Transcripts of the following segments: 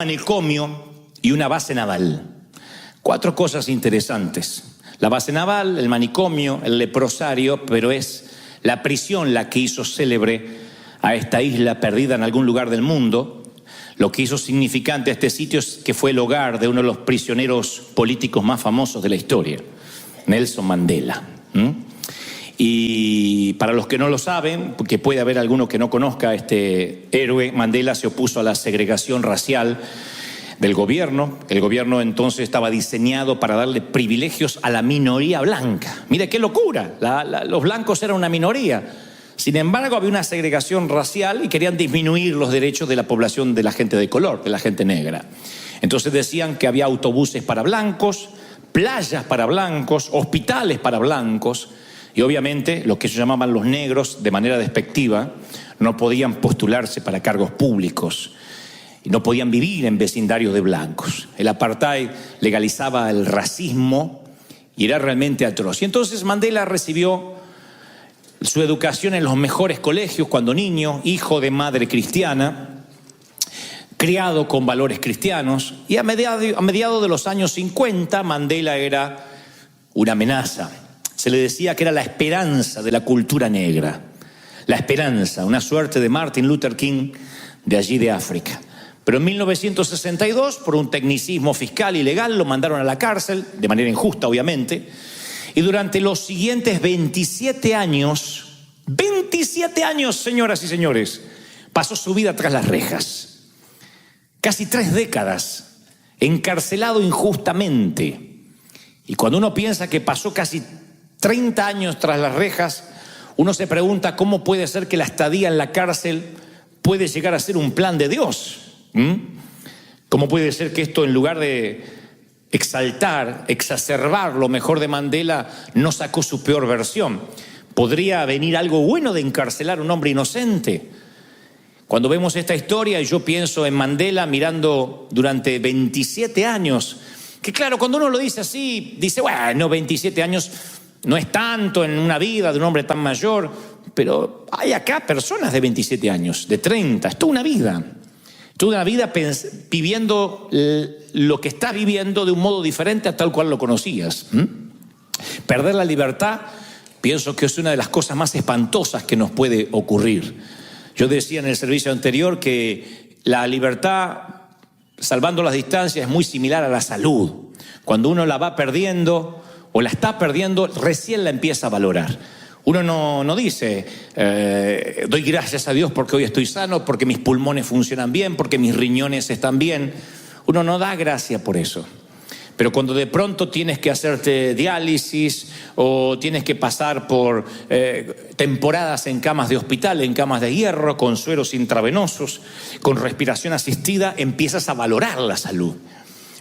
Manicomio y una base naval. 4 cosas interesantes. La base naval, el manicomio, el leprosario, pero es la prisión la que hizo célebre a esta isla perdida en algún lugar del mundo. Lo que hizo significante a este sitio es que fue el hogar de uno de los prisioneros políticos más famosos de la historia, Nelson Mandela. Y para los que no lo saben, porque puede haber alguno que no conozca a este héroe, Mandela se opuso a la segregación racial del gobierno. El gobierno entonces estaba diseñado para darle privilegios a la minoría blanca. Mire qué locura, los blancos eran una minoría. Sin embargo, había una segregación racial y querían disminuir los derechos de la población, de la gente de color, de la gente negra. Entonces decían que había autobuses para blancos, playas para blancos, hospitales para blancos. Y obviamente los que se llamaban los negros, de manera despectiva, no podían postularse para cargos públicos y no podían vivir en vecindarios de blancos. El apartheid legalizaba el racismo y era realmente atroz. Y entonces Mandela recibió su educación en los mejores colegios cuando niño, hijo de madre cristiana, criado con valores cristianos. Y a mediados de los años 50, Mandela era una amenaza. Se le decía que era la esperanza de la cultura negra. La esperanza, una suerte de Martin Luther King de allí de África. Pero en 1962, por un tecnicismo fiscal ilegal, lo mandaron a la cárcel, de manera injusta obviamente, y durante los siguientes 27 años, señoras y señores, pasó su vida tras las rejas. Casi 3 décadas, encarcelado injustamente. Y cuando uno piensa que pasó casi 30 años tras las rejas, uno se pregunta cómo puede ser que la estadía en la cárcel puede llegar a ser un plan de Dios. ¿Cómo puede ser que esto, en lugar de exaltar, exacerbar lo mejor de Mandela, no sacó su peor versión? ¿Podría venir algo bueno de encarcelar a un hombre inocente? Cuando vemos esta historia, yo pienso en Mandela mirando durante 27 años, que claro, cuando uno lo dice así, dice, bueno, 27 años no es tanto en una vida de un hombre tan mayor, pero hay acá personas de 27 años, de 30, es toda una vida. Toda una vida viviendo lo que estás viviendo de un modo diferente a tal cual lo conocías. Perder la libertad, pienso que es una de las cosas más espantosas que nos puede ocurrir. Yo decía en el servicio anterior que la libertad, salvando las distancias, es muy similar a la salud. Cuando uno la va perdiendo o la está perdiendo, recién la empieza a valorar. Uno no dice, doy gracias a Dios porque hoy estoy sano, porque mis pulmones funcionan bien, porque mis riñones están bien. Uno no da gracia por eso. Pero cuando de pronto tienes que hacerte diálisis o tienes que pasar por temporadas en camas de hospital, en camas de hierro, con sueros intravenosos, con respiración asistida, empiezas a valorar la salud.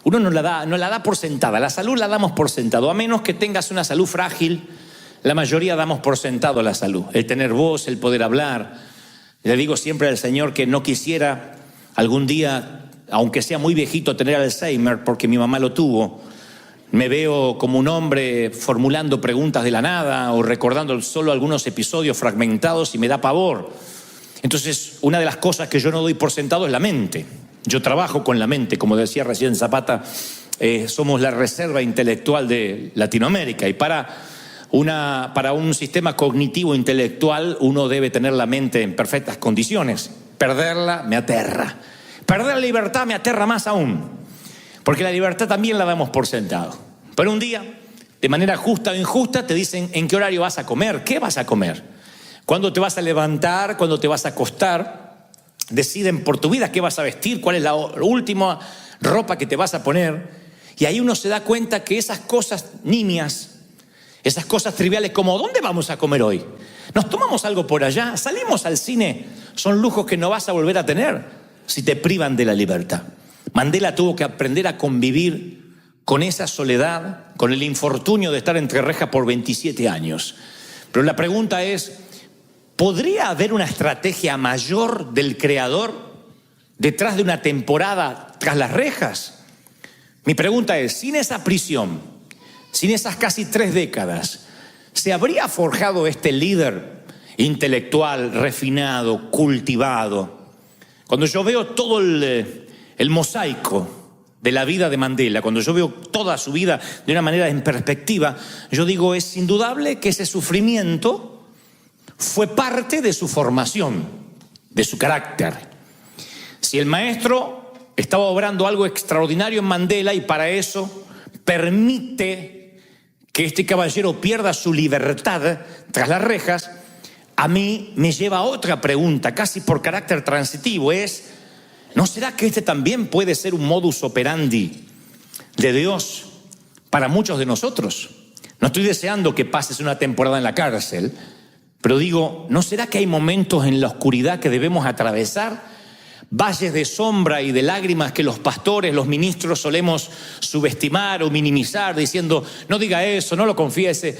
Uno no la da por sentada. La salud la damos por sentado, a menos que tengas una salud frágil. La mayoría damos por sentado la salud, el tener voz, el poder hablar. Le digo siempre al Señor que no quisiera algún día, aunque sea muy viejito, tener Alzheimer, porque mi mamá lo tuvo. Me veo como un hombre formulando preguntas de la nada o recordando solo algunos episodios fragmentados y me da pavor. Entonces, una de las cosas que yo no doy por sentado es la mente. Yo trabajo con la mente, como decía recién Zapata, somos la reserva intelectual de Latinoamérica y para un sistema cognitivo intelectual uno debe tener la mente en perfectas condiciones. Perderla me aterra. Perder la libertad me aterra más aún, porque la libertad también la damos por sentado. Pero un día, de manera justa o injusta, te dicen en qué horario vas a comer, qué vas a comer, cuándo te vas a levantar, cuándo te vas a acostar. Deciden por tu vida qué vas a vestir, cuál es la última ropa que te vas a poner. Y ahí uno se da cuenta que esas cosas nimias, esas cosas triviales como ¿dónde vamos a comer hoy? ¿Nos tomamos algo por allá? ¿Salimos al cine? Son lujos que no vas a volver a tener si te privan de la libertad. Mandela tuvo que aprender a convivir con esa soledad, con el infortunio de estar entre rejas por 27 años. Pero la pregunta es, ¿podría haber una estrategia mayor del creador detrás de una temporada tras las rejas? Mi pregunta es, sin esa prisión, sin esas casi 3 décadas, ¿se habría forjado este líder intelectual, refinado, cultivado? Cuando yo veo todo el mosaico de la vida de Mandela, cuando yo veo toda su vida de una manera en perspectiva, yo digo, es indudable que ese sufrimiento fue parte de su formación, de su carácter. Si el maestro estaba obrando algo extraordinario en Mandela y para eso permite que este caballero pierda su libertad tras las rejas, a mí me lleva a otra pregunta, casi por carácter transitivo, es: ¿no será que este también puede ser un modus operandi de Dios para muchos de nosotros? No estoy deseando que pases una temporada en la cárcel, pero digo, ¿no será que hay momentos en la oscuridad que debemos atravesar? Valles de sombra y de lágrimas que los pastores, los ministros solemos subestimar o minimizar, diciendo, no diga eso, no lo confiese.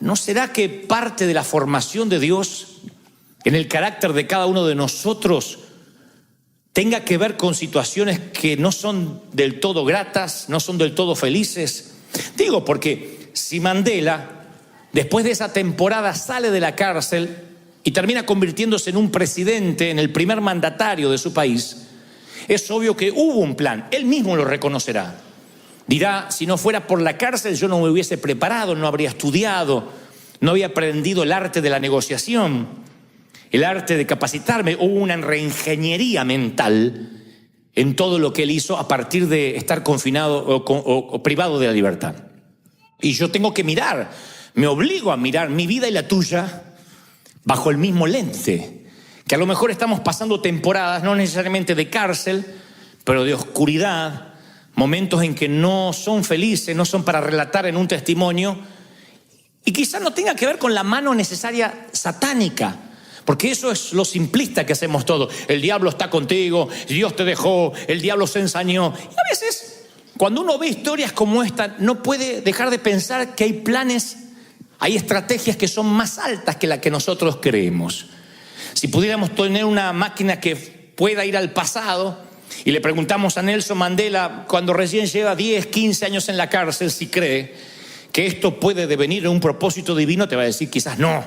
¿No será que parte de la formación de Dios en el carácter de cada uno de nosotros tenga que ver con situaciones que no son del todo gratas, no son del todo felices? Digo, porque si Mandela, después de esa temporada, sale de la cárcel y termina convirtiéndose en un presidente, en el primer mandatario de su país, es obvio que hubo un plan. Él mismo lo reconocerá. Dirá, si no fuera por la cárcel yo no me hubiese preparado, no habría estudiado, no había aprendido el arte de la negociación, el arte de capacitarme. Hubo una reingeniería mental en todo lo que él hizo a partir de estar confinado o privado de la libertad. Y yo tengo que mirar, me obligo a mirar mi vida y la tuya bajo el mismo lente, que a lo mejor estamos pasando temporadas, no necesariamente de cárcel, pero de oscuridad, momentos en que no son felices, no son para relatar en un testimonio, y quizás no tenga que ver con la mano necesaria satánica, porque eso es lo simplista que hacemos todo. El diablo está contigo, Dios te dejó, el diablo se ensañó. Y a veces, cuando uno ve historias como esta, no puede dejar de pensar que hay planes, hay estrategias que son más altas que las que nosotros creemos. Si pudiéramos tener una máquina que pueda ir al pasado y le preguntamos a Nelson Mandela, cuando recién lleva 10, 15 años en la cárcel, si cree que esto puede devenir en un propósito divino, te va a decir quizás no.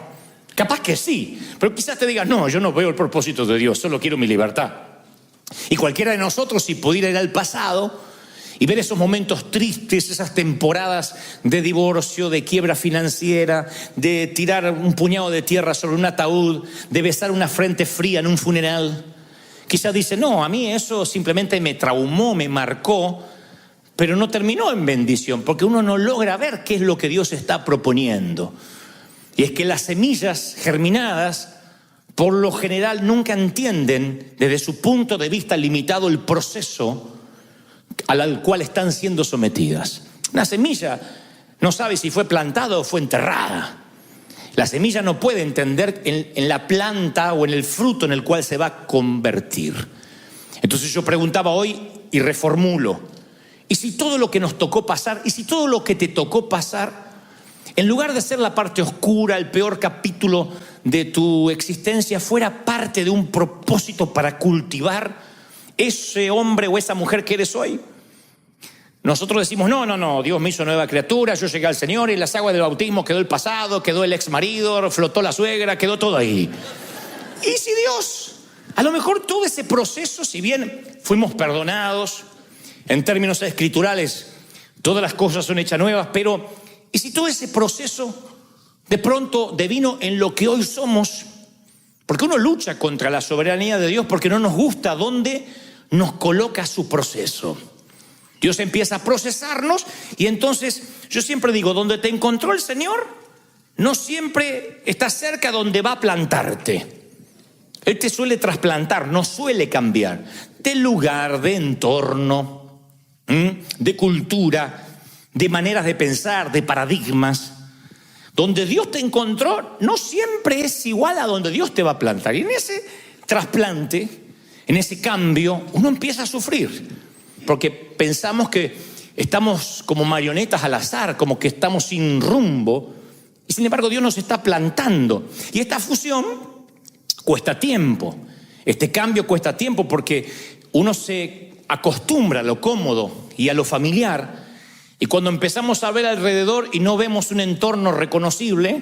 Capaz que sí, pero quizás te diga, no, yo no veo el propósito de Dios, solo quiero mi libertad. Y cualquiera de nosotros, si pudiera ir al pasado y ver esos momentos tristes, esas temporadas de divorcio, de quiebra financiera, de tirar un puñado de tierra sobre un ataúd, de besar una frente fría en un funeral, quizás dice, no, a mí eso simplemente me traumó, me marcó, pero no terminó en bendición, porque uno no logra ver qué es lo que Dios está proponiendo. Y es que las semillas germinadas, por lo general, nunca entienden desde su punto de vista limitado el proceso al cual están siendo sometidas. Una semilla no sabe si fue plantada o fue enterrada. La semilla no puede entender en la planta o en el fruto en el cual se va a convertir. Entonces yo preguntaba hoy y reformulo, ¿y si todo lo que nos tocó pasar, y si todo lo que te tocó pasar, en lugar de ser la parte oscura, el peor capítulo de tu existencia, fuera parte de un propósito para cultivar ese hombre o esa mujer que eres hoy? Nosotros decimos, no, Dios me hizo nueva criatura, yo llegué al Señor y en las aguas del bautismo quedó el pasado, quedó el ex marido, flotó la suegra, quedó todo ahí. ¿Y si Dios? A lo mejor todo ese proceso, si bien fuimos perdonados, en términos escriturales, todas las cosas son hechas nuevas, pero ¿y si todo ese proceso de pronto devino en lo que hoy somos? Porque uno lucha contra la soberanía de Dios porque no nos gusta dónde nos coloca su proceso. Dios empieza a procesarnos y entonces yo siempre digo, donde te encontró el Señor, no siempre está cerca donde va a plantarte. Él te suele trasplantar, no suele cambiar de lugar, de entorno, de cultura, de maneras de pensar, de paradigmas. Donde Dios te encontró no siempre es igual a donde Dios te va a plantar. Y en ese trasplante, en ese cambio, uno empieza a sufrir. Porque pensamos que estamos como marionetas al azar, como que estamos sin rumbo. Y sin embargo Dios nos está plantando. Y esta fusión cuesta tiempo. Este cambio cuesta tiempo porque uno se acostumbra a lo cómodo y a lo familiar. Y cuando empezamos a ver alrededor y no vemos un entorno reconocible,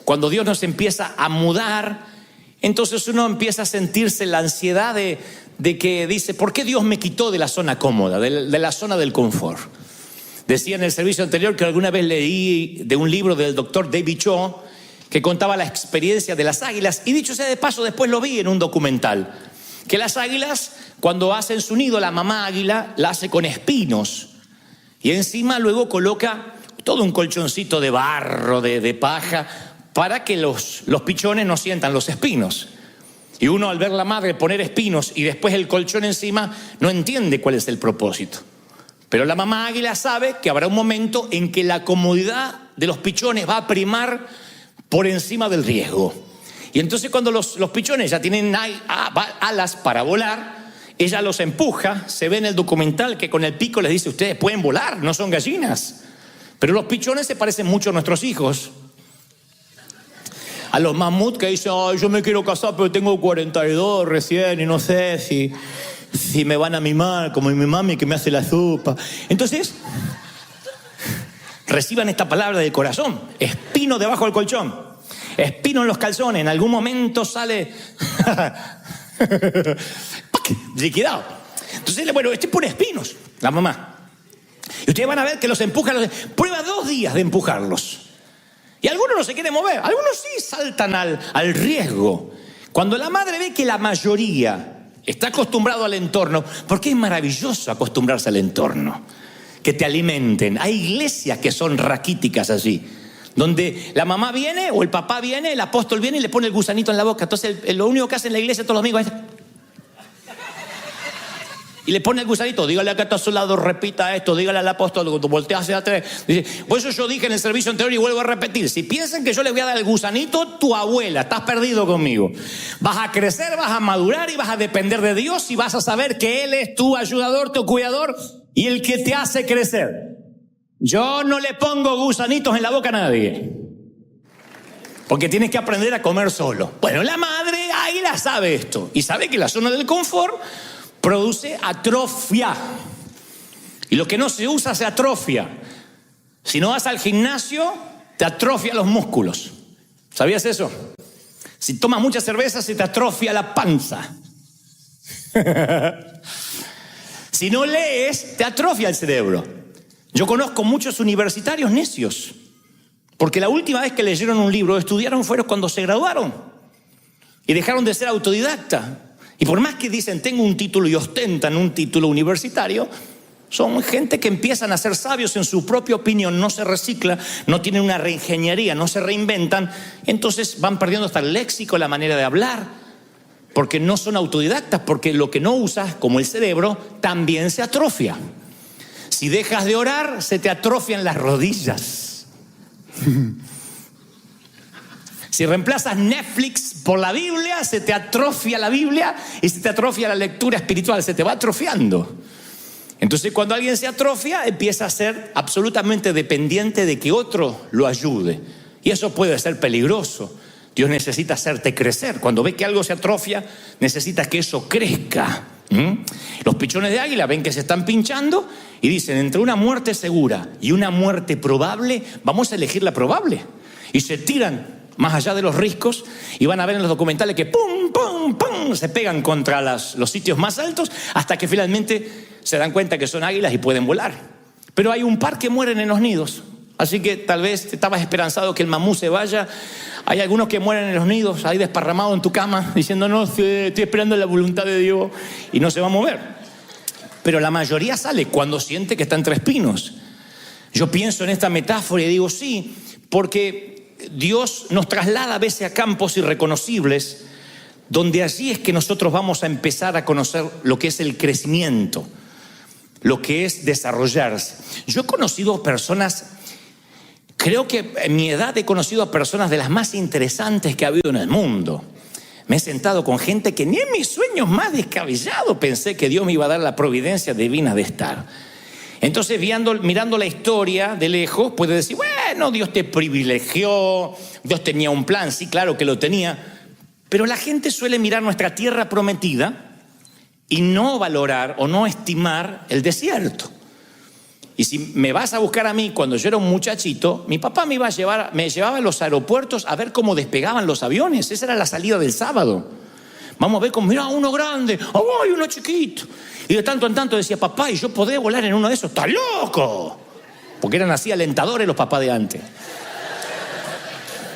cuando Dios nos empieza a mudar, entonces uno empieza a sentirse la ansiedad de de que dice, ¿por qué Dios me quitó de la zona cómoda, de la zona del confort? Decía en el servicio anterior que alguna vez leí de un libro del doctor David Cho que contaba la experiencia de las águilas, y dicho sea de paso, después lo vi en un documental, que las águilas, cuando hacen su nido, la mamá águila la hace con espinos, y encima luego coloca todo un colchoncito de barro, de paja, para que los pichones no sientan los espinos. Y uno, al ver la madre poner espinos y después el colchón encima, no entiende cuál es el propósito. Pero la mamá águila sabe que habrá un momento en que la comodidad de los pichones va a primar por encima del riesgo. Y entonces cuando los pichones ya tienen alas para volar, ella los empuja. Se ve en el documental que con el pico les dice, ustedes pueden volar, no son gallinas. Pero los pichones se parecen mucho a nuestros hijos. A los mamuts que dicen, ay, yo me quiero casar pero tengo 42 recién y no sé si me van a mimar como mi mami que me hace la sopa. Entonces, reciban esta palabra del corazón: espino debajo del colchón, espino en los calzones. En algún momento sale liquidado. Entonces, bueno, pone espinos, la mamá. Y ustedes van a ver que los empujan. Prueba 2 días de empujarlos. Y algunos no se quieren mover, algunos sí saltan al riesgo. Cuando la madre ve que la mayoría está acostumbrado al entorno, porque es maravilloso acostumbrarse al entorno, que te alimenten. Hay iglesias que son raquíticas así, donde la mamá viene o el papá viene, el apóstol viene y le pone el gusanito en la boca. Entonces lo único que hace en la iglesia todos los domingos es... y le pone el gusanito, dígale acá a su lado, repita esto, dígale al apóstol, cuando voltea hacia atrás. Dice, por eso yo dije en el servicio anterior y vuelvo a repetir, si piensan que yo les voy a dar el gusanito, tu abuela, estás perdido conmigo. Vas a crecer, vas a madurar y vas a depender de Dios y vas a saber que Él es tu ayudador, tu cuidador y el que te hace crecer. Yo no le pongo gusanitos en la boca a nadie, porque tienes que aprender a comer solo. Bueno, la madre águila sabe esto y sabe que la zona del confort produce atrofia. Y lo que no se usa se atrofia. Si no vas al gimnasio, te atrofia los músculos. ¿Sabías eso? Si tomas mucha cerveza, se te atrofia la panza. Si no lees, te atrofia el cerebro. Yo conozco muchos universitarios necios, porque la última vez que leyeron un libro o estudiaron fueron cuando se graduaron y dejaron de ser autodidactas. Y por más que dicen tengo un título y ostentan un título universitario, son gente que empiezan a ser sabios en su propia opinión, no se recicla, no tienen una reingeniería, no se reinventan, entonces van perdiendo hasta el léxico, la manera de hablar, porque no son autodidactas, porque lo que no usas, como el cerebro, también se atrofia. Si dejas de orar, se te atrofian las rodillas. Si reemplazas Netflix por la Biblia, se te atrofia la Biblia y se te atrofia la lectura espiritual, se te va atrofiando. Entonces, cuando alguien se atrofia, empieza a ser absolutamente dependiente de que otro lo ayude. Y eso puede ser peligroso. Dios necesita hacerte crecer. Cuando ve que algo se atrofia, necesita que eso crezca. Los pichones de águila ven que se están pinchando y dicen, entre una muerte segura y una muerte probable, vamos a elegir la probable. Y se tiran más allá de los riscos y van a ver en los documentales que pum, pum, pum, se pegan contra los sitios más altos hasta que finalmente se dan cuenta que son águilas y pueden volar. Pero hay un par que mueren en los nidos. Así que tal vez estabas esperanzado que el mamú se vaya. Hay algunos que mueren en los nidos, ahí desparramados en tu cama, diciendo, no, estoy esperando la voluntad de Dios, y no se va a mover. Pero la mayoría sale cuando siente que está entre espinos. Yo pienso en esta metáfora y digo, sí, porque Dios nos traslada a veces a campos irreconocibles, donde allí es que nosotros vamos a empezar a conocer lo que es el crecimiento, lo que es desarrollarse. Yo he conocido personas, creo que en mi edad he conocido a personas de las más interesantes que ha habido en el mundo. Me he sentado con gente que ni en mis sueños más descabellados pensé que Dios me iba a dar la providencia divina de estar. Entonces, mirando la historia de lejos, puede decir, bueno, Dios te privilegió, Dios tenía un plan, sí, claro que lo tenía. Pero la gente suele mirar nuestra tierra prometida y no valorar o no estimar el desierto. Y si me vas a buscar a mí, cuando yo era un muchachito, mi papá me llevaba a los aeropuertos a ver cómo despegaban los aviones. Esa era la salida del sábado. Vamos a ver cómo, mirá, uno grande, ¡ay, uno chiquito! Y de tanto en tanto decía, papá, ¿y yo podré volar en uno de esos? ¡Está loco! Porque eran así alentadores los papás de antes.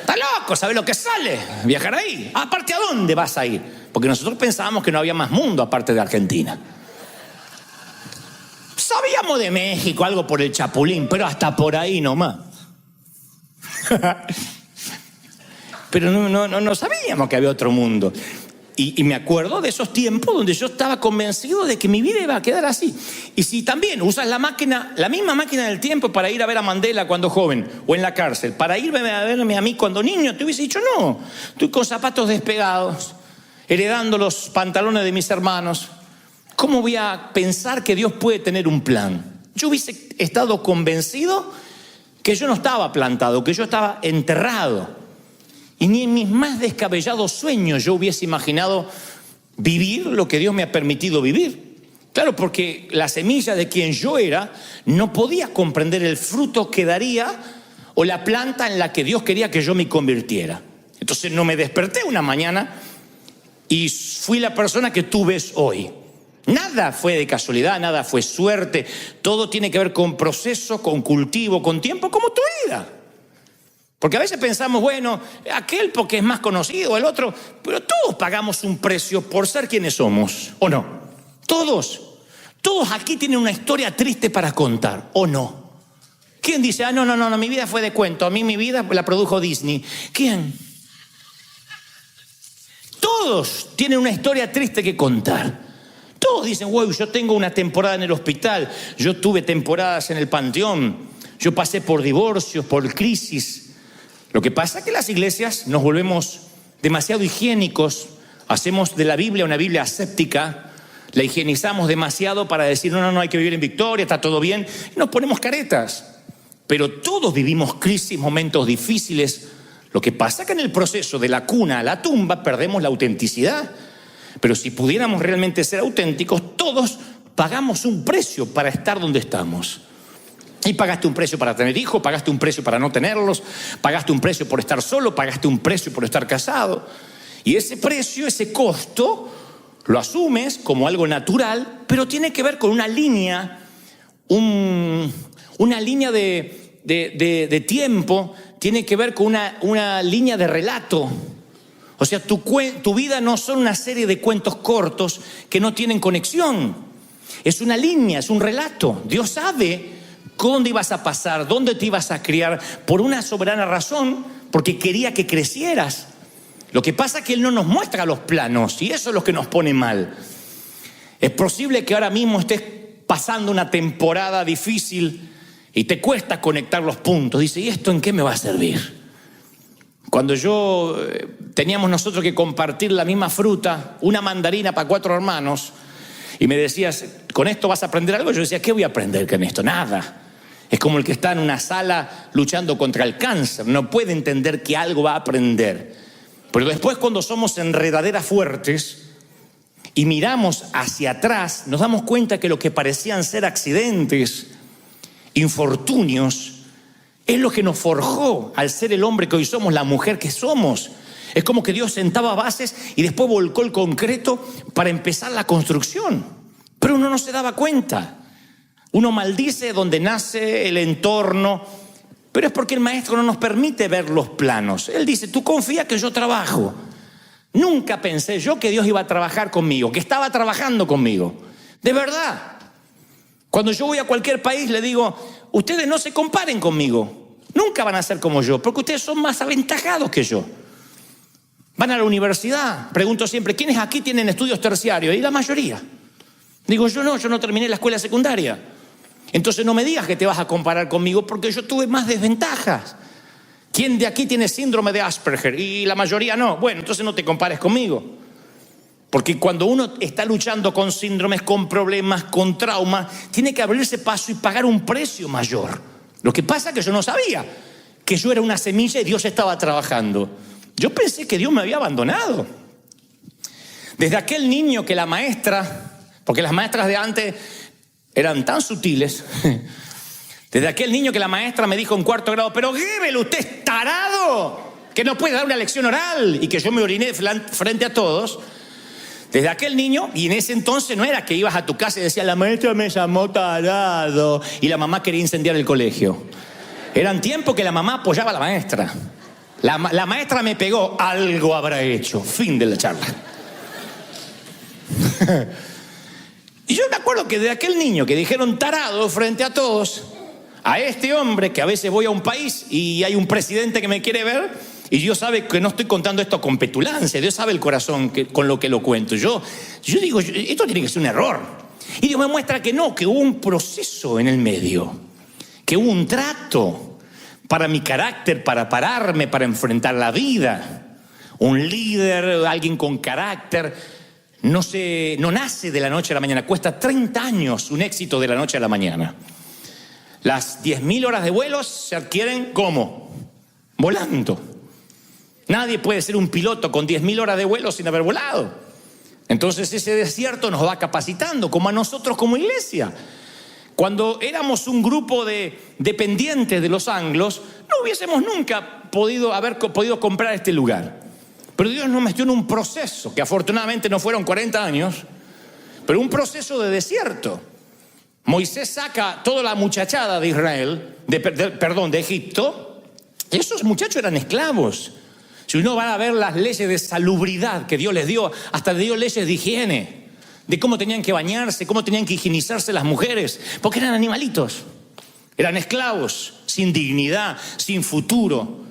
¡Está loco! ¿Sabes lo que sale? Viajar ahí. Aparte, ¿a dónde vas a ir? Porque nosotros pensábamos que no había más mundo aparte de Argentina. Sabíamos de México, algo por el Chapulín, pero hasta por ahí nomás. Pero no sabíamos que había otro mundo. Y me acuerdo de esos tiempos donde yo estaba convencido de que mi vida iba a quedar así. Y si también usas la misma máquina del tiempo para ir a ver a Mandela cuando joven, o en la cárcel, para irme a verme a mí cuando niño, te hubiese dicho, no, estoy con zapatos despegados, heredando los pantalones de mis hermanos. ¿Cómo voy a pensar que Dios puede tener un plan? Yo hubiese estado convencido que yo no estaba plantado, que yo estaba enterrado. Y ni en mis más descabellados sueños yo hubiese imaginado vivir lo que Dios me ha permitido vivir. Claro, porque la semilla de quien yo era no podía comprender el fruto que daría o la planta en la que Dios quería que yo me convirtiera. Entonces no me desperté una mañana y fui la persona que tú ves hoy. Nada fue de casualidad, nada fue suerte. Todo tiene que ver con proceso, con cultivo, con tiempo, como tu vida. Porque a veces pensamos, bueno, aquel porque es más conocido, el otro, pero todos pagamos un precio por ser quienes somos, ¿o no? Todos aquí tienen una historia triste para contar, ¿o no? ¿Quién dice, no, mi vida fue de cuento, a mí mi vida la produjo Disney? ¿Quién? Todos tienen una historia triste que contar. Todos dicen, wow, yo tengo una temporada en el hospital, yo tuve temporadas en el panteón, yo pasé por divorcios, por crisis. Lo que pasa es que las iglesias nos volvemos demasiado higiénicos, hacemos de la Biblia una Biblia aséptica, la higienizamos demasiado para decir, no, hay que vivir en victoria, está todo bien, y nos ponemos caretas. Pero todos vivimos crisis, momentos difíciles. Lo que pasa es que en el proceso de la cuna a la tumba perdemos la autenticidad. Pero si pudiéramos realmente ser auténticos, todos pagamos un precio para estar donde estamos. Y pagaste un precio para tener hijos, pagaste un precio para no tenerlos, pagaste un precio por estar solo, pagaste un precio por estar casado. Y ese precio, ese costo, lo asumes como algo natural, pero tiene que ver con una línea, una línea de tiempo, tiene que ver con una línea de relato. O sea, tu vida no son una serie de cuentos cortos que no tienen conexión. Es una línea, es un relato. Dios sabe dónde ibas a pasar, dónde te ibas a criar, por una soberana razón, porque quería que crecieras. Lo que pasa es que Él no nos muestra los planos, y eso es lo que nos pone mal. Es posible que ahora mismo estés pasando una temporada difícil y te cuesta conectar los puntos. Dice, ¿y esto en qué me va a servir? Cuando teníamos nosotros que compartir la misma fruta, una mandarina para 4 hermanos, y me decías, ¿con esto vas a aprender algo? Yo decía, ¿qué voy a aprender con esto? Nada. Es como el que está en una sala luchando contra el cáncer. No puede entender que algo va a aprender. Pero después, cuando somos enredaderas fuertes y miramos hacia atrás, nos damos cuenta que lo que parecían ser accidentes, infortunios, es lo que nos forjó al ser el hombre que hoy somos, la mujer que somos. Es como que Dios sentaba bases y después volcó el concreto para empezar la construcción. Pero uno no se daba cuenta. Uno maldice donde nace, el entorno, pero es porque el maestro no nos permite ver los planos. Él dice, tú confía que yo trabajo. Nunca pensé yo que Dios iba a trabajar conmigo, que estaba trabajando conmigo. De verdad. Cuando yo voy a cualquier país le digo, ustedes no se comparen conmigo. Nunca van a ser como yo, porque ustedes son más aventajados que yo. Van a la universidad, pregunto siempre, ¿quiénes aquí tienen estudios terciarios? Y la mayoría. Digo, yo no terminé la escuela secundaria. Entonces no me digas que te vas a comparar conmigo porque yo tuve más desventajas. ¿Quién de aquí tiene síndrome de Asperger? Y la mayoría no. Bueno, entonces no te compares conmigo. Porque cuando uno está luchando con síndromes, con problemas, con traumas, tiene que abrirse paso y pagar un precio mayor. Lo que pasa es que yo no sabía que yo era una semilla y Dios estaba trabajando. Yo pensé que Dios me había abandonado. Desde aquel niño que la maestra, porque las maestras de antes eran tan sutiles, desde aquel niño que la maestra me dijo en 4º grado, pero Gebel, usted es tarado, que no puede dar una lección oral, y que yo me oriné frente a todos, Desde aquel niño, y en ese entonces no era que ibas a tu casa y decías, la maestra me llamó tarado, y la mamá quería incendiar el colegio. Eran tiempos que la mamá apoyaba a la maestra. La maestra me pegó, algo habrá hecho. Fin de la charla. Y yo me acuerdo que de aquel niño que dijeron tarado frente a todos, a este hombre que a veces voy a un país y hay un presidente que me quiere ver y Dios sabe que no estoy contando esto con petulancia, Dios sabe el corazón con lo que lo cuento. Yo digo, esto tiene que ser un error. Y Dios me muestra que no, que hubo un proceso en el medio, que hubo un trato para mi carácter, para pararme, para enfrentar la vida. Un líder, alguien con carácter, no nace de la noche a la mañana, cuesta 30 años un éxito de la noche a la mañana. Las 10.000 horas de vuelos se adquieren ¿cómo? Volando. Nadie puede ser un piloto con 10.000 horas de vuelo sin haber volado. Entonces ese desierto nos va capacitando, como a nosotros como iglesia. Cuando éramos un grupo de dependientes de los anglos, no hubiésemos nunca haber podido comprar este lugar. Pero Dios nos metió en un proceso, que afortunadamente no fueron 40 años, pero un proceso de desierto. Moisés saca toda la muchachada de Israel, de Egipto, y esos muchachos eran esclavos. Si uno va a ver las leyes de salubridad que Dios les dio, hasta le dio leyes de higiene, de cómo tenían que bañarse, cómo tenían que higienizarse las mujeres, porque eran animalitos, eran esclavos, sin dignidad, sin futuro.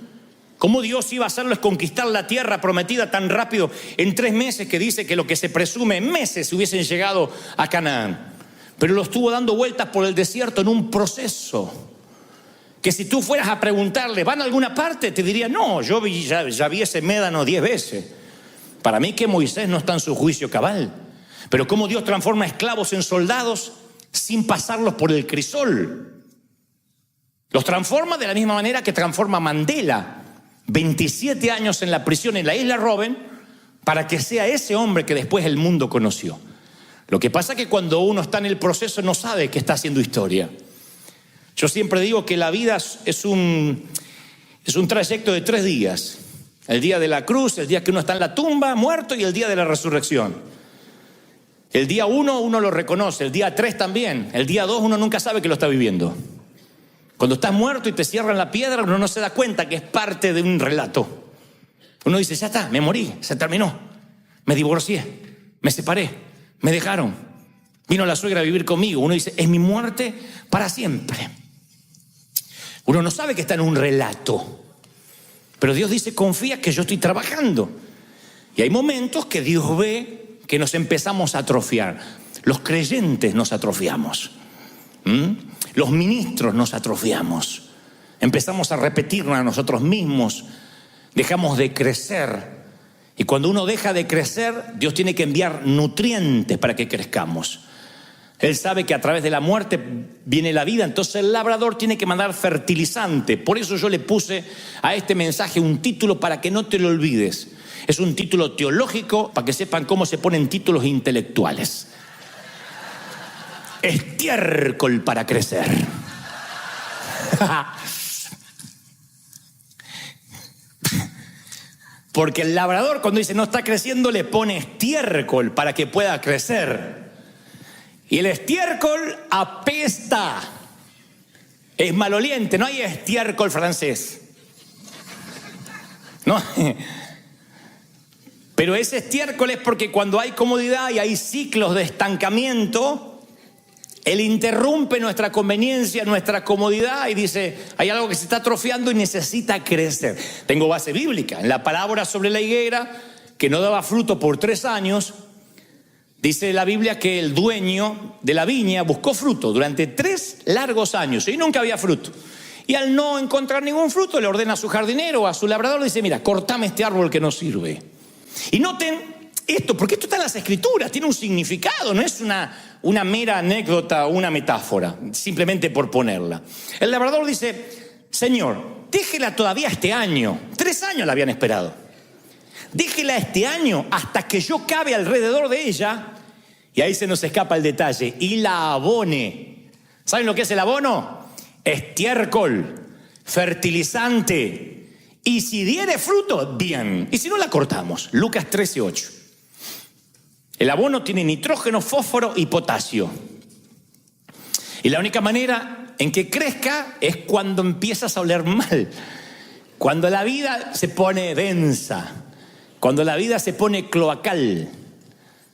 ¿Cómo Dios iba a hacerles conquistar la tierra prometida tan rápido en 3 meses, que dice que lo que se presume en meses hubiesen llegado a Canaán? Pero lo estuvo dando vueltas por el desierto en un proceso que si tú fueras a preguntarle, ¿van a alguna parte? Te diría, no, yo ya vi ese médano 10 veces. Para mí que Moisés no está en su juicio cabal. Pero cómo Dios transforma esclavos en soldados sin pasarlos por el crisol. Los transforma de la misma manera que transforma Mandela, 27 años en la prisión en la isla Robben, para que sea ese hombre que después el mundo conoció. Lo que pasa es que cuando uno está en el proceso no sabe que está haciendo historia. Yo siempre digo que la vida es un trayecto de 3 días. El día de la cruz, el día que uno está en la tumba, muerto, y el día de la resurrección. El día 1 uno lo reconoce, el día 3 también. El día 2 uno nunca sabe que lo está viviendo. Cuando estás muerto y te cierran la piedra, uno no se da cuenta que es parte de un relato. Uno dice, ya está, me morí, se terminó. Me divorcié, me separé, me dejaron. Vino la suegra a vivir conmigo. Uno dice, es mi muerte para siempre. Uno no sabe que está en un relato. Pero Dios dice, confía que yo estoy trabajando. Y hay momentos que Dios ve que nos empezamos a atrofiar. Los creyentes nos atrofiamos. Los ministros nos atrofiamos. Empezamos a repetirnos a nosotros mismos. Dejamos de crecer. Y cuando uno deja de crecer, Dios tiene que enviar nutrientes para que crezcamos. Él sabe que a través de la muerte viene la vida, entonces el labrador tiene que mandar fertilizante. Por eso yo le puse a este mensaje un título para que no te lo olvides. Es un título teológico para que sepan cómo se ponen títulos intelectuales. Estiércol para crecer. Porque el labrador, cuando dice no está creciendo, le pone estiércol para que pueda crecer. Y el estiércol apesta. Es maloliente, no hay estiércol francés. No. Pero ese estiércol es porque cuando hay comodidad y hay ciclos de estancamiento, él interrumpe nuestra conveniencia, nuestra comodidad y dice, hay algo que se está atrofiando y necesita crecer. Tengo base bíblica. En la parábola sobre la higuera, que no daba fruto por 3 años, dice la Biblia que el dueño de la viña buscó fruto durante 3 largos años y nunca había fruto. Y al no encontrar ningún fruto, le ordena a su jardinero, a su labrador, dice, mira, cortame este árbol que no sirve. Y noten esto, porque esto está en las Escrituras, tiene un significado, no es una mera anécdota o una metáfora, simplemente por ponerla. El labrador dice, Señor, déjela todavía este año. 3 años la habían esperado. Déjela este año hasta que yo cabe alrededor de ella. Y ahí se nos escapa el detalle. Y la abone. ¿Saben lo que es el abono? Estiércol, fertilizante. Y si diere fruto, bien. Y si no, la cortamos. Lucas 13:8. El abono tiene nitrógeno, fósforo y potasio. Y la única manera en que crezca es cuando empiezas a oler mal. Cuando la vida se pone densa. Cuando la vida se pone cloacal.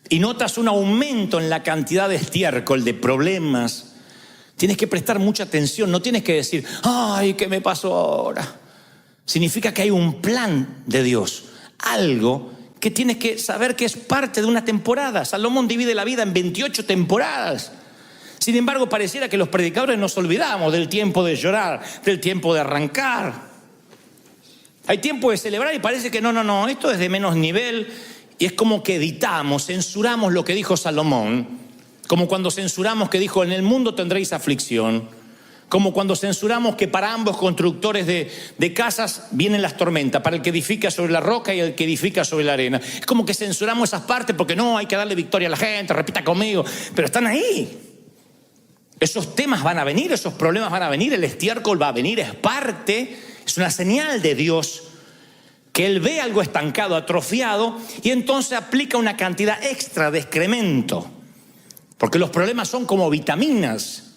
Y notas un aumento en la cantidad de estiércol, de problemas. Tienes que prestar mucha atención. No tienes que decir, ay, ¿qué me pasó ahora? Significa que hay un plan de Dios. Algo que tienes que saber que es parte de una temporada. Salomón divide la vida en 28 temporadas. Sin embargo, pareciera que los predicadores nos olvidamos del tiempo de llorar, del tiempo de arrancar. Hay tiempo de celebrar y parece que no, esto es de menos nivel. Y es como que editamos, censuramos lo que dijo Salomón. Como cuando censuramos que dijo, en el mundo tendréis aflicción. Como cuando censuramos que para ambos constructores de casas vienen las tormentas, para el que edifica sobre la roca y el que edifica sobre la arena. Es como que censuramos esas partes porque no, hay que darle victoria a la gente, repita conmigo, pero están ahí. Esos temas van a venir, esos problemas van a venir, el estiércol va a venir, es parte, es una señal de Dios que Él ve algo estancado, atrofiado, y entonces aplica una cantidad extra de excremento. Porque los problemas son como vitaminas,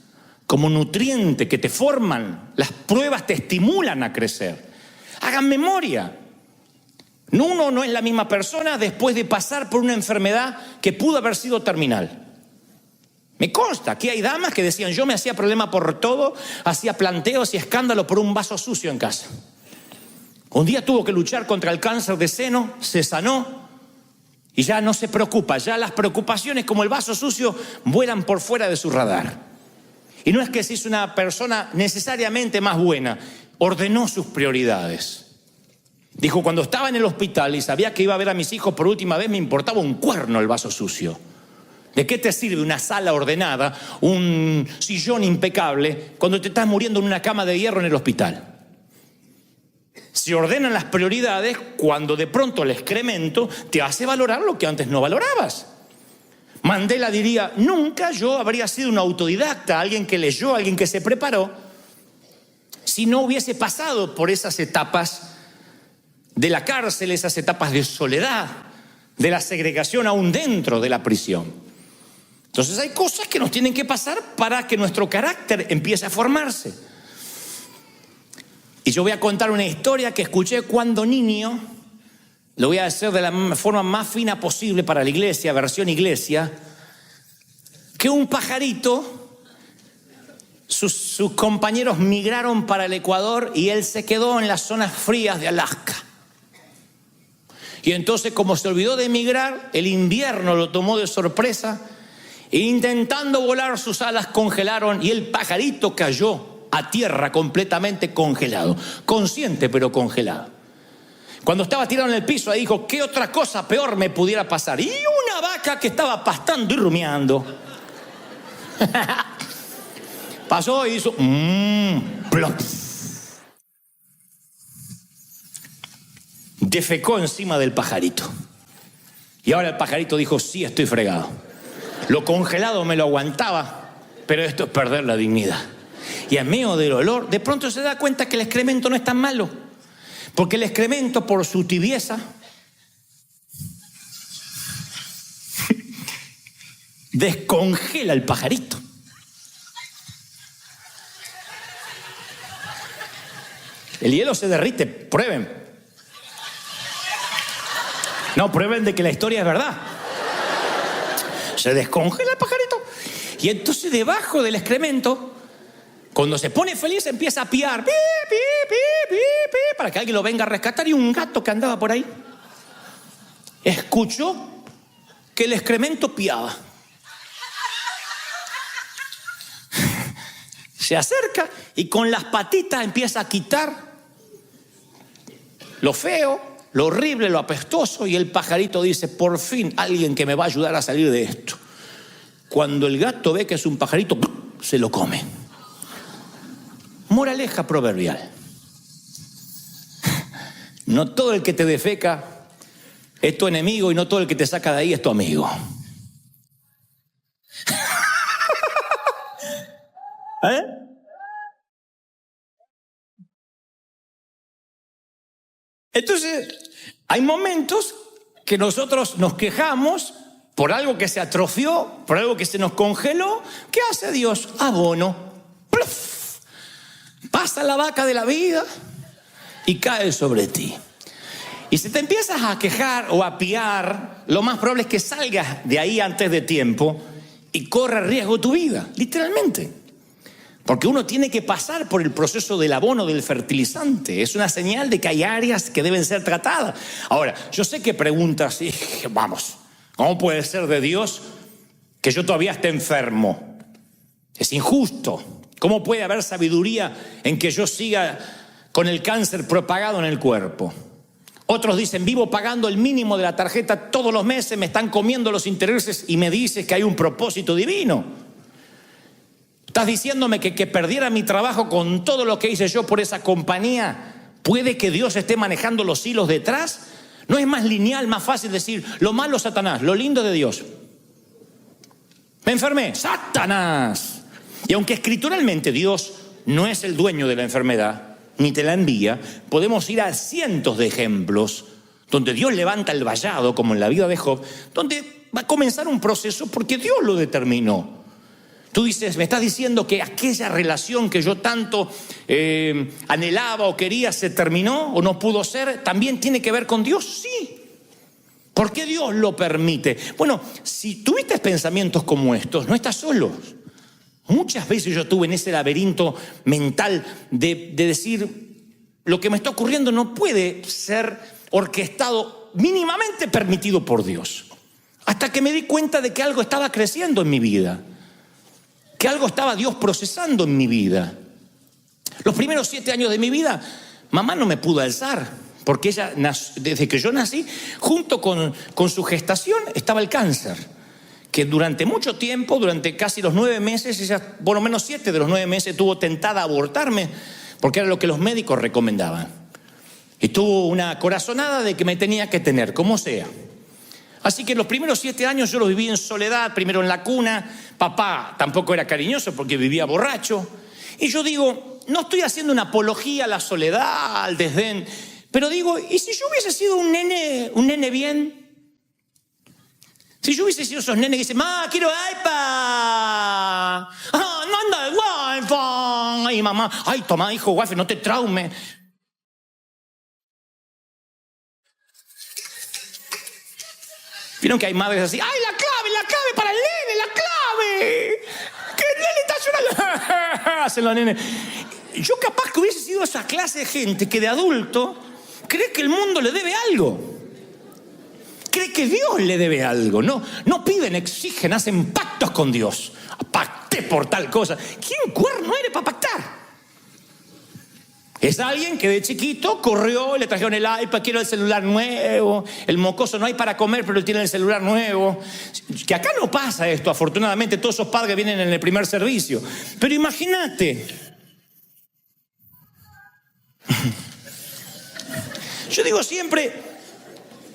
como nutrientes que te forman. Las pruebas te estimulan a crecer. Hagan memoria. Uno no es la misma persona después de pasar por una enfermedad que pudo haber sido terminal. Me consta, aquí hay damas que decían, yo me hacía problema por todo, hacía planteos y escándalo por un vaso sucio en casa. Un día tuvo que luchar contra el cáncer de seno, se sanó y ya no se preocupa. Ya las preocupaciones como el vaso sucio vuelan por fuera de su radar. Y no es que se hizo una persona necesariamente más buena, ordenó sus prioridades. Dijo, cuando estaba en el hospital y sabía que iba a ver a mis hijos por última vez, me importaba un cuerno el vaso sucio. ¿De qué te sirve una sala ordenada, un sillón impecable, cuando te estás muriendo en una cama de hierro en el hospital? Se ordenan las prioridades cuando de pronto el excremento te hace valorar lo que antes no valorabas. Mandela diría, nunca yo habría sido un autodidacta, alguien que leyó, alguien que se preparó, si no hubiese pasado por esas etapas de la cárcel, esas etapas de soledad, de la segregación aún dentro de la prisión. Entonces hay cosas que nos tienen que pasar para que nuestro carácter empiece a formarse. Y yo voy a contar una historia que escuché cuando niño. Lo voy a hacer de la forma más fina posible para la iglesia, versión iglesia. Que un pajarito, sus compañeros migraron para el Ecuador y él se quedó en las zonas frías de Alaska. Y entonces, como se olvidó de emigrar, el invierno lo tomó de sorpresa. E intentando volar, sus alas congelaron y el pajarito cayó a tierra completamente congelado. Consciente, pero congelado. Cuando estaba tirado en el piso, ahí dijo, ¿qué otra cosa peor me pudiera pasar? Y una vaca que estaba pastando y rumiando. Pasó y hizo, plop. Defecó encima del pajarito. Y ahora el pajarito dijo, sí, estoy fregado. Lo congelado me lo aguantaba, pero esto es perder la dignidad. Y en medio del olor, de pronto se da cuenta que el excremento no es tan malo. Porque el excremento, por su tibieza, descongela el pajarito. El hielo se derrite, prueben. No, prueben de que la historia es verdad. Se descongela el pajarito. Y entonces debajo del excremento, cuando se pone feliz, empieza a piar. Pi, pi, pi, pi, pi, para que alguien lo venga a rescatar. Y un gato que andaba por ahí escuchó que el excremento piaba. Se acerca y con las patitas empieza a quitar lo feo, lo horrible, lo apestoso. Y el pajarito dice, por fin alguien que me va a ayudar a salir de esto. Cuando el gato ve que es un pajarito, se lo come. Moraleja proverbial. No todo el que te defeca es tu enemigo y no todo el que te saca de ahí es tu amigo. ¿Eh? Entonces, hay momentos que nosotros nos quejamos por algo que se atrofió, por algo que se nos congeló. ¿Qué hace Dios? Abono. ¡Pluf! Pasa la vaca de la vida y cae sobre ti. Y si te empiezas a quejar o a piar, lo más probable es que salgas de ahí antes de tiempo y corra riesgo tu vida, literalmente. Porque uno tiene que pasar por el proceso del abono, del fertilizante. Es una señal de que hay áreas que deben ser tratadas. Ahora, yo sé que preguntas, y vamos, ¿cómo puede ser de Dios que yo todavía esté enfermo? Es injusto. ¿Cómo puede haber sabiduría en que yo siga con el cáncer propagado en el cuerpo? Otros dicen, vivo pagando el mínimo de la tarjeta todos los meses, me están comiendo los intereses y me dices que hay un propósito divino. ¿Estás diciéndome que perdiera mi trabajo con todo lo que hice yo por esa compañía? ¿Puede que Dios esté manejando los hilos detrás? ¿No es más lineal, más fácil decir, lo malo Satanás, lo lindo de Dios? Me enfermé, Satanás. Y aunque escrituralmente Dios no es el dueño de la enfermedad, ni te la envía, podemos ir a cientos de ejemplos donde Dios levanta el vallado, como en la vida de Job, donde va a comenzar un proceso porque Dios lo determinó. Tú dices, me estás diciendo que aquella relación que yo tanto anhelaba o quería se terminó o no pudo ser, ¿también tiene que ver con Dios? Sí. ¿Por qué Dios lo permite? Bueno, si tuviste pensamientos como estos, no estás solo. Muchas veces yo estuve en ese laberinto mental de decir, lo que me está ocurriendo no puede ser orquestado, mínimamente permitido por Dios. Hasta que me di cuenta de que algo estaba creciendo en mi vida. Que algo estaba Dios procesando en mi vida. Los primeros 7 años de mi vida, mamá no me pudo alzar, porque ella, desde que yo nací, junto con su gestación, estaba el cáncer. Que durante mucho tiempo, durante casi los 9 meses, ella, por lo menos 7 de los 9 meses, estuvo tentada a abortarme, porque era lo que los médicos recomendaban. Y tuvo una corazonada de que me tenía que tener, como sea. Así que los primeros 7 años yo los viví en soledad, primero en la cuna. Papá tampoco era cariñoso porque vivía borracho. Y yo digo, no estoy haciendo una apología a la soledad, al desdén, pero digo, ¿y si yo hubiese sido un nene bien? Si yo hubiese sido esos nenes que dicen, ¡ma, quiero iPad! ¡Ah, no anda el Wi-Fi! Ay, mamá, ay, toma, hijo, Wi-Fi, no te traumes. Vieron que hay madres así, ¡ay, la clave para el nene, la clave! ¡Que el nene está llorando! Hacen los nenes. Yo capaz que hubiese sido esa clase de gente que de adulto cree que el mundo le debe algo. Cree que Dios le debe algo. No piden, exigen, hacen pactos con Dios. Pacté por tal cosa. ¿Quién cuerno eres para pactar? Es alguien que de chiquito corrió, le trajeron el iPad, quiero el celular nuevo, el mocoso no hay para comer, pero él tiene el celular nuevo. Que acá no pasa esto, afortunadamente todos esos padres vienen en el primer servicio. Pero imagínate. Yo digo siempre,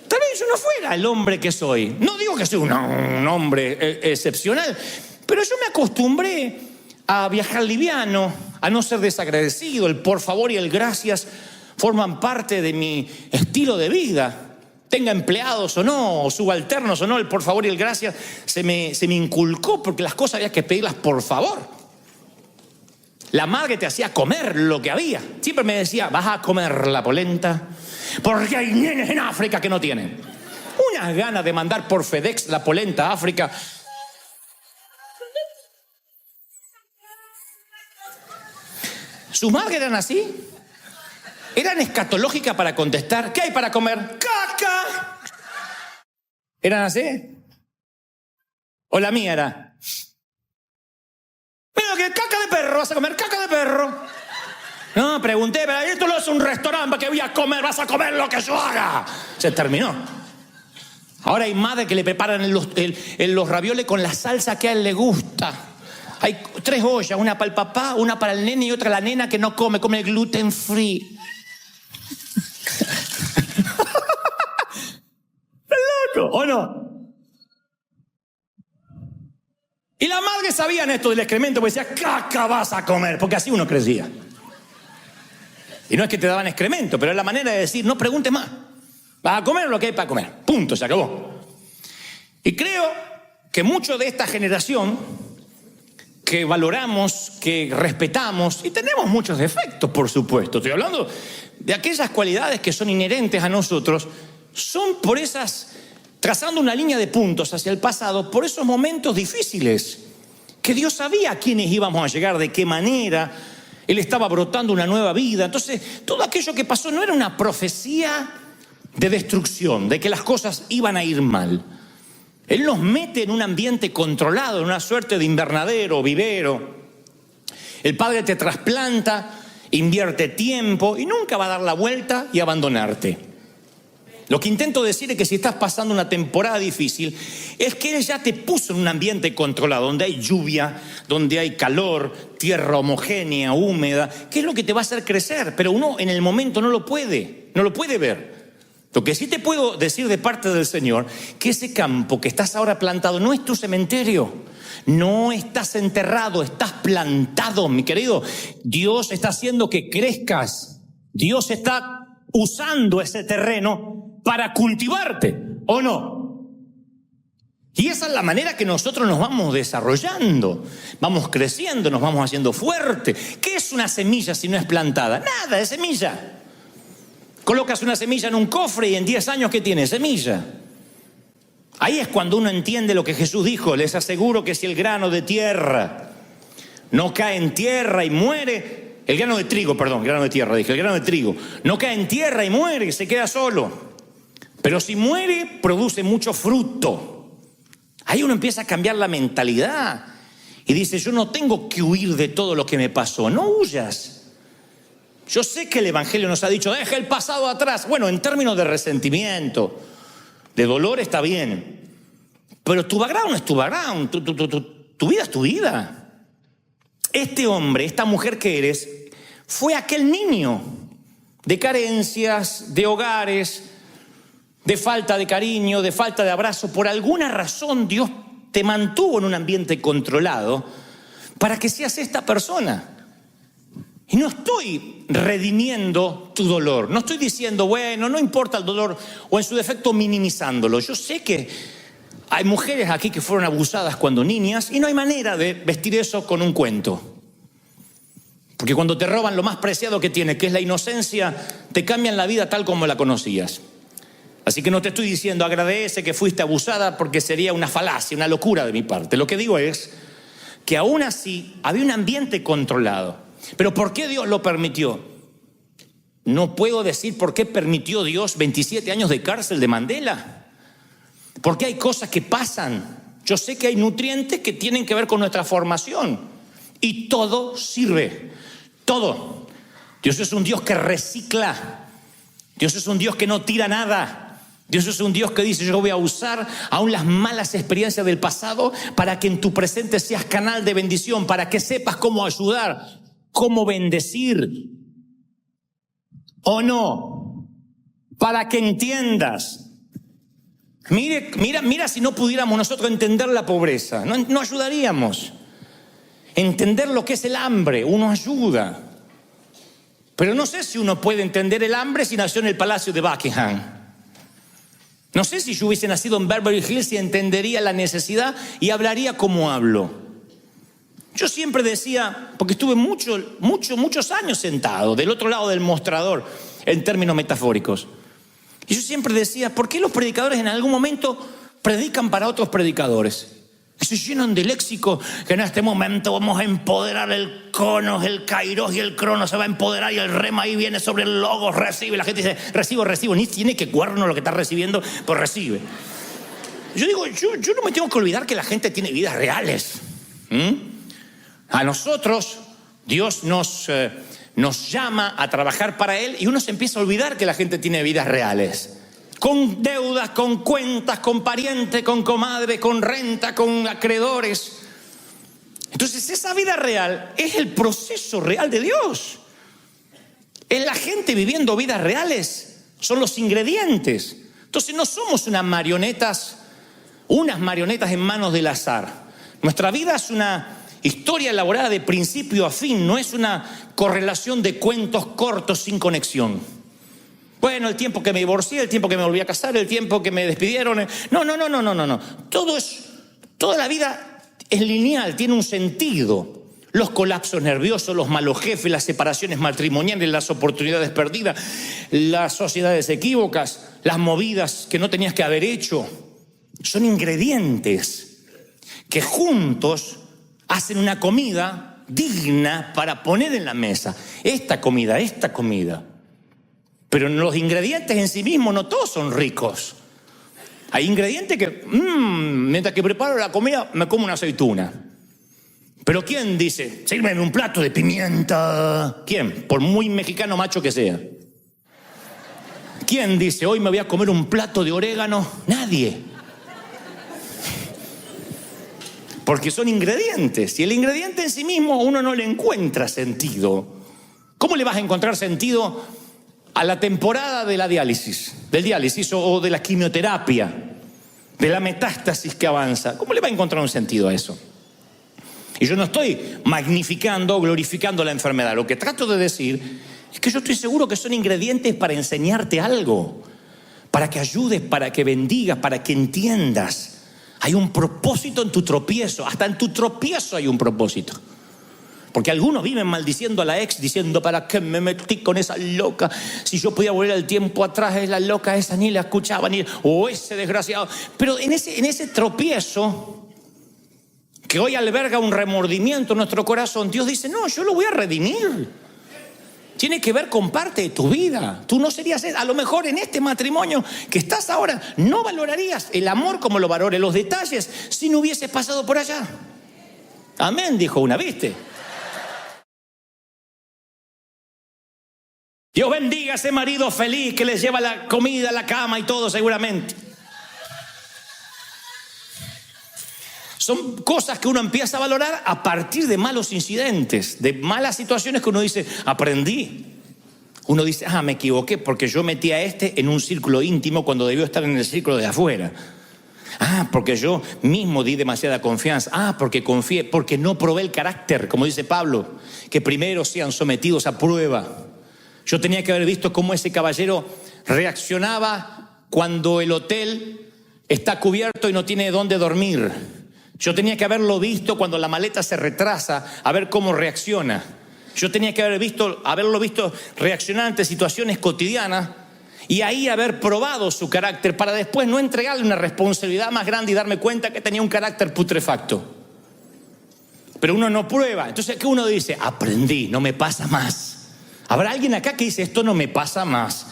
tal vez yo no fuera el hombre que soy. No digo que soy un hombre excepcional, pero yo me acostumbré a viajar liviano, a no ser desagradecido. El por favor y el gracias forman parte de mi estilo de vida. Tenga empleados o no, o subalternos o no, el por favor y el gracias se me inculcó porque las cosas había que pedirlas por favor. La madre te hacía comer lo que había. Siempre me decía, vas a comer la polenta porque hay nenes en África que no tienen. Unas ganas de mandar por FedEx la polenta a África. ¿Sus madres eran así? ¿Eran escatológicas para contestar? ¿Qué hay para comer? ¡Caca! ¿Eran así? ¿O la mía era? Mira, que caca de perro, vas a comer caca de perro. No, pregunté, pero esto no es un restaurante que voy a comer, vas a comer lo que yo haga. Se terminó. Ahora hay madres que le preparan los ravioles con la salsa que a él le gusta. Hay 3 ollas, una para el papá, una para el nene y otra la nena que no come el gluten free. ¿Es loco o no? Y las madres sabían esto del excremento, porque decía, caca vas a comer, porque así uno crecía. Y no es que te daban excremento, pero es la manera de decir, no preguntes más. Vas a comer lo que hay para comer. Punto, se acabó. Y creo que mucho de esta generación que valoramos, que respetamos, y tenemos muchos defectos, por supuesto, estoy hablando de aquellas cualidades que son inherentes a nosotros, son por esas, trazando una línea de puntos hacia el pasado, por esos momentos difíciles, que Dios sabía a quiénes íbamos a llegar, de qué manera. Él estaba brotando una nueva vida. Entonces, todo aquello que pasó no era una profecía de destrucción, de que las cosas iban a ir mal. Él nos mete en un ambiente controlado, en una suerte de invernadero, vivero. El Padre te trasplanta, invierte tiempo y nunca va a dar la vuelta y abandonarte. Lo que intento decir es que si estás pasando una temporada difícil, es que Él ya te puso en un ambiente controlado, donde hay lluvia, donde hay calor, tierra homogénea, húmeda, que es lo que te va a hacer crecer, pero uno en el momento no lo puede ver. Lo que sí te puedo decir de parte del Señor, que ese campo que estás ahora plantado no es tu cementerio, no estás enterrado, estás plantado, mi querido. Dios está haciendo que crezcas, Dios está usando ese terreno para cultivarte, ¿o no? Y esa es la manera que nosotros nos vamos desarrollando, vamos creciendo, nos vamos haciendo fuerte. ¿Qué es una semilla si no es plantada? Nada, es semilla. Colocas una semilla en un cofre y en 10 años, ¿qué tiene? Semilla. Ahí es cuando uno entiende lo que Jesús dijo. Les aseguro que si el grano de tierra no cae en tierra y muere, el grano de trigo no cae en tierra y muere, se queda solo. Pero si muere, produce mucho fruto. Ahí uno empieza a cambiar la mentalidad y dice, yo no tengo que huir de todo lo que me pasó. No huyas. Yo sé que el Evangelio nos ha dicho, deja el pasado atrás. Bueno, en términos de resentimiento, de dolor está bien. Pero tu background es tu background, tu vida es tu vida. Este hombre, esta mujer que eres, fue aquel niño de carencias, de hogares, de falta de cariño, de falta de abrazo. Por alguna razón Dios te mantuvo en un ambiente controlado para que seas esta persona. Y no estoy redimiendo tu dolor, no estoy diciendo, bueno, no importa el dolor, o en su defecto minimizándolo. Yo sé que hay mujeres aquí que fueron abusadas cuando niñas y no hay manera de vestir eso con un cuento. Porque cuando te roban lo más preciado que tienes, que es la inocencia, te cambian la vida tal como la conocías. Así que no te estoy diciendo agradece que fuiste abusada, porque sería una falacia, una locura de mi parte. Lo que digo es que aún así había un ambiente controlado. Pero ¿por qué Dios lo permitió? No puedo decir por qué permitió Dios 27 años de cárcel de Mandela. Porque hay cosas que pasan. Yo sé que hay nutrientes que tienen que ver con nuestra formación. Y todo sirve. Todo. Dios es un Dios que recicla. Dios es un Dios que no tira nada. Dios es un Dios que dice, yo voy a usar aún las malas experiencias del pasado para que en tu presente seas canal de bendición, para que sepas cómo ayudar, cómo bendecir. ¿O no? Para que entiendas. Mira si no pudiéramos nosotros entender la pobreza, no ayudaríamos. Entender lo que es el hambre, uno ayuda. Pero no sé si uno puede entender el hambre si nació en el Palacio de Buckingham. No sé si yo hubiese nacido en Beverly Hills y entendería la necesidad y hablaría como hablo. Yo siempre decía, porque estuve muchos años sentado del otro lado del mostrador, en términos metafóricos. Y yo siempre decía, ¿por qué los predicadores en algún momento predican para otros predicadores? Y se llenan de léxico, que en este momento vamos a empoderar el Cronos, el Kairos y el Cronos se va a empoderar y el rema ahí viene sobre el Logos, recibe. La gente dice, recibo, ni tiene que cuerno lo que está recibiendo, pues recibe. Yo digo, yo no me tengo que olvidar que la gente tiene vidas reales. A nosotros, Dios nos llama a trabajar para Él y uno se empieza a olvidar que la gente tiene vidas reales. Con deudas, con cuentas, con parientes, con comadre, con renta, con acreedores. Entonces esa vida real es el proceso real de Dios. Es la gente viviendo vidas reales. Son los ingredientes. Entonces no somos unas marionetas en manos del azar. Nuestra vida es una historia elaborada de principio a fin. No es una correlación de cuentos cortos sin conexión. Bueno, el tiempo que me divorcié, el tiempo que me volví a casar, el tiempo que me despidieron. No. Toda la vida es lineal, tiene un sentido. Los colapsos nerviosos, los malos jefes, las separaciones matrimoniales, las oportunidades perdidas, las sociedades equívocas, las movidas que no tenías que haber hecho, son ingredientes que juntos hacen una comida digna para poner en la mesa. Esta comida. Pero los ingredientes en sí mismos no todos son ricos. Hay ingredientes que, mientras que preparo la comida, me como una aceituna. Pero ¿quién dice, sírveme un plato de pimienta? ¿Quién? Por muy mexicano macho que sea. ¿Quién dice, hoy me voy a comer un plato de orégano? Nadie. Porque son ingredientes. Y el ingrediente en sí mismo uno no le encuentra sentido. ¿Cómo le vas a encontrar sentido a la temporada de la diálisis? Del diálisis o de la quimioterapia, de la metástasis que avanza. ¿Cómo le va a encontrar un sentido a eso? Y yo no estoy magnificando o glorificando la enfermedad. Lo que trato de decir es que yo estoy seguro que son ingredientes para enseñarte algo, para que ayudes, para que bendigas, para que entiendas. Hay un propósito en tu tropiezo. Hasta en tu tropiezo hay un propósito. Porque algunos viven maldiciendo a la ex, diciendo, ¿para qué me metí con esa loca? Si yo podía volver el tiempo atrás, es la loca esa, ni la escuchaba, o ese desgraciado. Pero en ese tropiezo que hoy alberga un remordimiento en nuestro corazón, Dios dice, no, yo lo voy a redimir. Tiene que ver con parte de tu vida. Tú no serías, a lo mejor en este matrimonio que estás ahora, no valorarías el amor como lo valore, los detalles, si no hubieses pasado por allá. Amén, dijo una, ¿viste? Dios bendiga a ese marido feliz que les lleva la comida, la cama y todo seguramente. Son cosas que uno empieza a valorar a partir de malos incidentes, de malas situaciones que uno dice, aprendí. Uno dice, me equivoqué porque yo metí a este en un círculo íntimo cuando debió estar en el círculo de afuera. Porque yo mismo di demasiada confianza. Porque confié, porque no probé el carácter, como dice Pablo, que primero sean sometidos a prueba. Yo tenía que haber visto cómo ese caballero reaccionaba cuando el hotel está cubierto y no tiene dónde dormir. Yo tenía que haberlo visto cuando la maleta se retrasa, a ver cómo reacciona. Yo tenía que haberlo visto reaccionar ante situaciones cotidianas y ahí haber probado su carácter para después no entregarle una responsabilidad más grande y darme cuenta que tenía un carácter putrefacto. Pero uno no prueba. Entonces, ¿qué uno dice? Aprendí, no me pasa más. ¿Habrá alguien acá que dice, esto no me pasa más?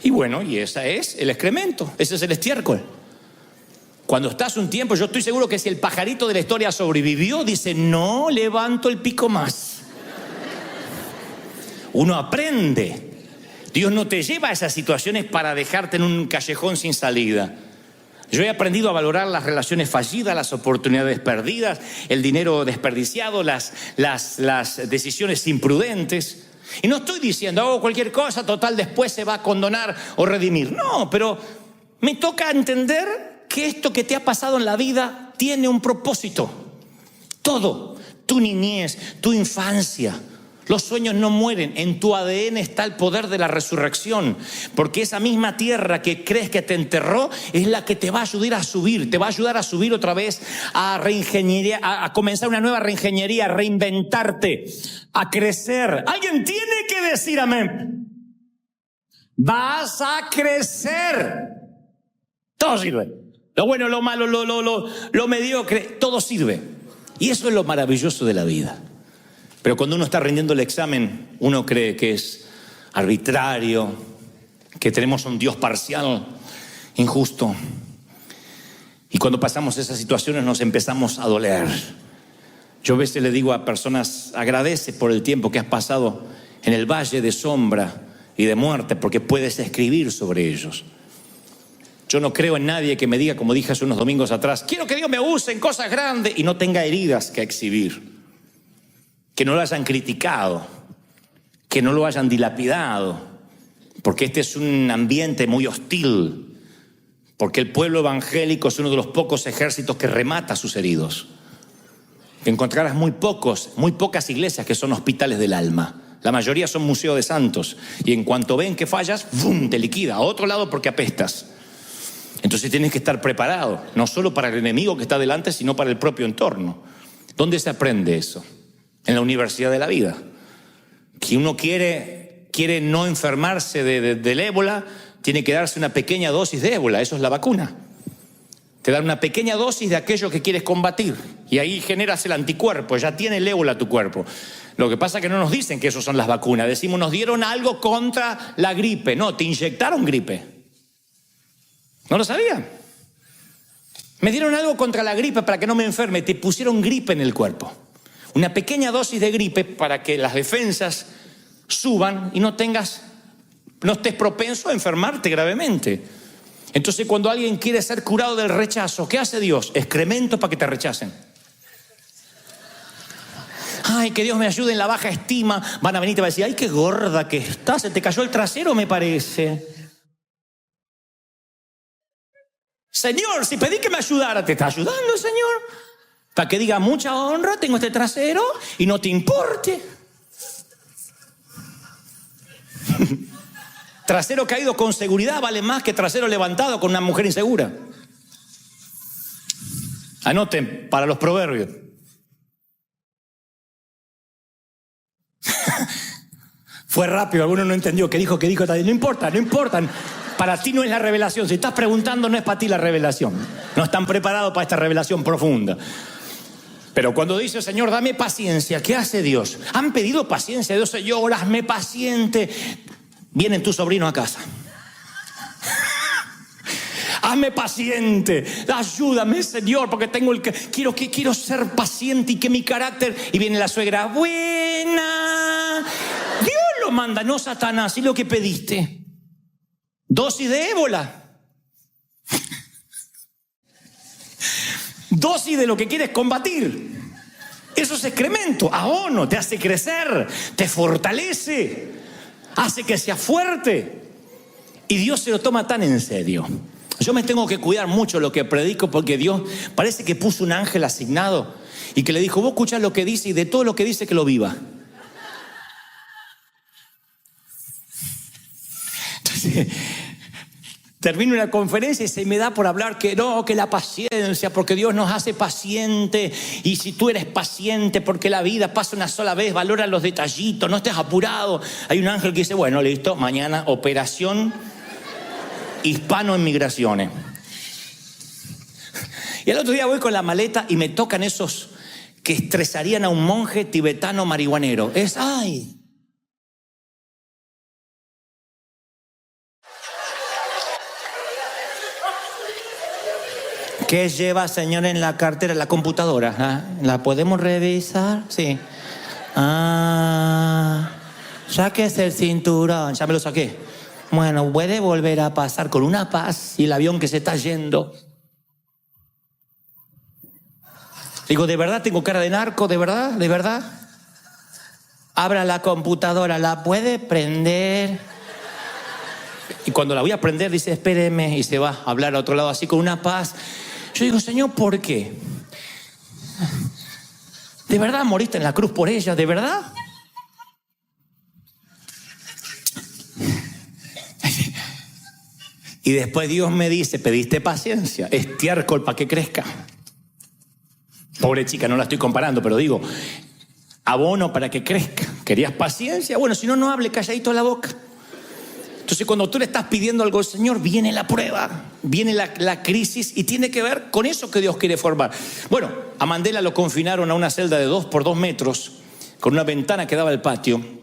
Y bueno, y ese es el excremento, ese es el estiércol. Cuando estás un tiempo, yo estoy seguro que si el pajarito de la historia sobrevivió, dice, no levanto el pico más. Uno aprende. Dios no te lleva a esas situaciones para dejarte en un callejón sin salida. Yo he aprendido a valorar las relaciones fallidas, las oportunidades perdidas, el dinero desperdiciado, las decisiones imprudentes. Y no estoy diciendo, cualquier cosa, total, después se va a condonar o redimir. No, pero me toca entender que esto que te ha pasado en la vida tiene un propósito. Todo, tu niñez, tu infancia, los sueños no mueren. En tu ADN está el poder de la resurrección, porque esa misma tierra que crees que te enterró es la que te va a ayudar a subir, te va a ayudar a subir otra vez, a reingeniería, a comenzar una nueva reingeniería, a reinventarte, a crecer. Alguien tiene que decir amén. Vas a crecer. Todo sirve. Lo bueno, lo malo, lo mediocre, todo sirve. Y eso es lo maravilloso de la vida. Pero cuando uno está rindiendo el examen, uno cree que es arbitrario, que tenemos un Dios parcial, injusto. Y cuando pasamos esas situaciones nos empezamos a doler. Yo a veces le digo a personas, agradece por el tiempo que has pasado en el valle de sombra y de muerte, porque puedes escribir sobre ellos. Yo no creo en nadie que me diga, como dije hace unos domingos atrás, quiero que Dios me use en cosas grandes y no tenga heridas que exhibir. Que no lo hayan criticado, que no lo hayan dilapidado, porque este es un ambiente muy hostil, porque el pueblo evangélico es uno de los pocos ejércitos que remata a sus heridos. Que encontrarás muy pocas iglesias que son hospitales del alma. La mayoría son museos de santos. Y en cuanto ven que fallas, ¡bum!, te liquida. A otro lado porque apestas. Entonces tienes que estar preparado, no solo para el enemigo que está delante, sino para el propio entorno. ¿Dónde se aprende eso? En la universidad de la vida. Si uno quiere no enfermarse del ébola, tiene que darse una pequeña dosis de ébola. Eso es la vacuna. Te dan una pequeña dosis de aquello que quieres combatir. Y ahí generas el anticuerpo, ya tiene el ébola tu cuerpo. Lo que pasa es que no nos dicen que eso son las vacunas. Decimos, nos dieron algo contra la gripe. No, te inyectaron gripe. ¿No lo sabían? Me dieron algo contra la gripe para que no me enferme. Te pusieron gripe en el cuerpo. Una pequeña dosis de gripe para que las defensas suban y no estés propenso a enfermarte gravemente. Entonces, cuando alguien quiere ser curado del rechazo, ¿qué hace Dios? Excremento para que te rechacen. Ay, que Dios me ayude en la baja estima. Van a venir y te van a decir, ay, qué gorda que estás, se te cayó el trasero, me parece. Señor, si pedí que me ayudara, ¿te está ayudando el Señor? Para que diga, mucha honra, tengo este trasero y no te importe. Trasero caído con seguridad vale más que trasero levantado con una mujer insegura. Anoten para los proverbios. Fue rápido, alguno no entendió qué dijo. No importa. Para ti no es la revelación. Si estás preguntando, no es para ti la revelación. No están preparados para esta revelación profunda. Pero cuando dice, Señor, dame paciencia, ¿qué hace Dios? Han pedido paciencia a Dios, Señor, hazme paciente. Vienen tus sobrinos a casa. Hazme paciente, ayúdame, Señor, porque quiero ser paciente y que mi carácter... Y viene la suegra, buena. Dios lo manda, no Satanás, y lo que pediste. Dosis de ébola. Dosis de lo que quieres combatir. Eso es excremento. Abono, te hace crecer, te fortalece, hace que seas fuerte. Y Dios se lo toma tan en serio. Yo me tengo que cuidar mucho lo que predico, porque Dios parece que puso un ángel asignado y que le dijo, vos escuchás lo que dice y de todo lo que dice que lo viva. Entonces, termino una conferencia y se me da por hablar que la paciencia, porque Dios nos hace paciente. Y si tú eres paciente, porque la vida pasa una sola vez, valora los detallitos, no estés apurado. Hay un ángel que dice, bueno, listo, mañana operación hispano en migraciones. Y el otro día voy con la maleta y me tocan esos que estresarían a un monje tibetano marihuanero. ¡ay! ¿Qué lleva, señor, en la cartera? La computadora. ¿Ah? ¿La podemos revisar? Sí. Sáquese el cinturón. Ya me lo saqué. Bueno, puede volver a pasar con una paz y el avión que se está yendo. Digo, ¿de verdad tengo cara de narco? ¿De verdad? ¿De verdad? Abra la computadora, ¿la puede prender? Y cuando la voy a prender dice, espéreme, y se va a hablar a otro lado así con una paz. Yo digo, Señor, ¿por qué? ¿De verdad moriste en la cruz por ella? ¿De verdad? Y después Dios me dice, pediste paciencia, estiércol para que crezca. Pobre chica, no la estoy comparando, pero digo, abono para que crezca. ¿Querías paciencia? Bueno, si no, no hable, calladito la boca. Entonces, cuando tú le estás pidiendo algo al Señor, viene la prueba, viene la crisis, y tiene que ver con eso que Dios quiere formar. Bueno, a Mandela lo confinaron a una celda de 2 por 2 metros, con una ventana que daba al patio.